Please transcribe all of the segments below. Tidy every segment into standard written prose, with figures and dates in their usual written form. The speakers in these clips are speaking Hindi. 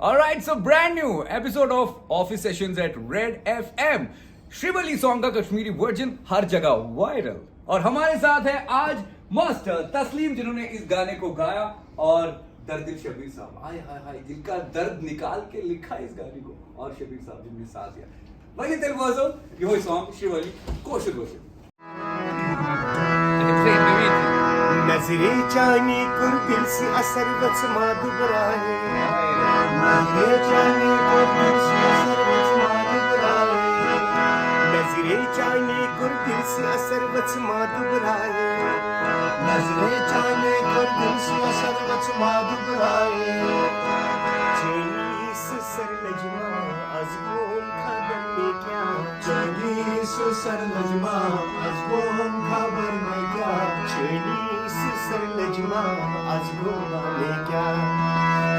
Alright, so brand new episode of Office Sessions at Red FM. Srivalli song का कश्मीरी वर्जन हर जगह वायरल। और हमारे साथ है आज मास्टर तस्लीम जिन्होंने इस गाने को गाया और दर्दिल शबीर साहब आए हाय हाय जिनका दर्द निकाल के लिखा इस गाने को और शबीर साहब जिनने साथ दिया वही तेरे वर्जन ये सॉन्ग श्रीवली कोशिश वर्जन नजरे जानी कुर दिल से असर बच माधु बराए नजरे जानी कुर दिल से असर बच माधु बराए नजरे जानी कुर दिल से असर बच माधु बराए नजरे जानी कुर दिल से असर बच माधु बराए चली सुसर लजमा अज़गोन खबर में क्या चली सुसर लजमा अज़गोन खबर में क्या चली सुसर लजमा अज़गोन में क्या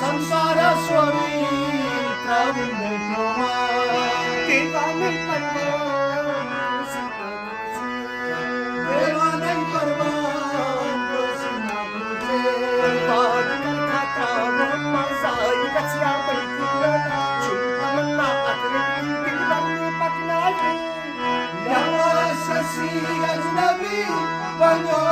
Samsara swami travne ploma devane parvan rosna mujhe baat khata mazai gachya paikula chumna atre dil banne pakna ya sasi ajnabi banyo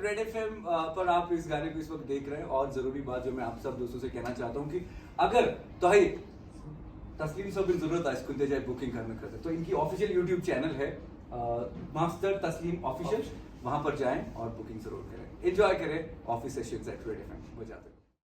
red FM पर आप इस गाने को इस वक्त देख रहे हैं और जरूरी बात जो मैं आप सब दोस्तों से कहना चाहता हूं कि अगर तो है तस्लीम सब जरूरत है इसको जाए बुकिंग करने करते तो इनकी ऑफिशियल यूट्यूब चैनल है मास्टर तस्लीम ऑफिशियल वहां पर जाएं और बुकिंग जरूर करें एंजॉय करें office sessions at Red FM बजाते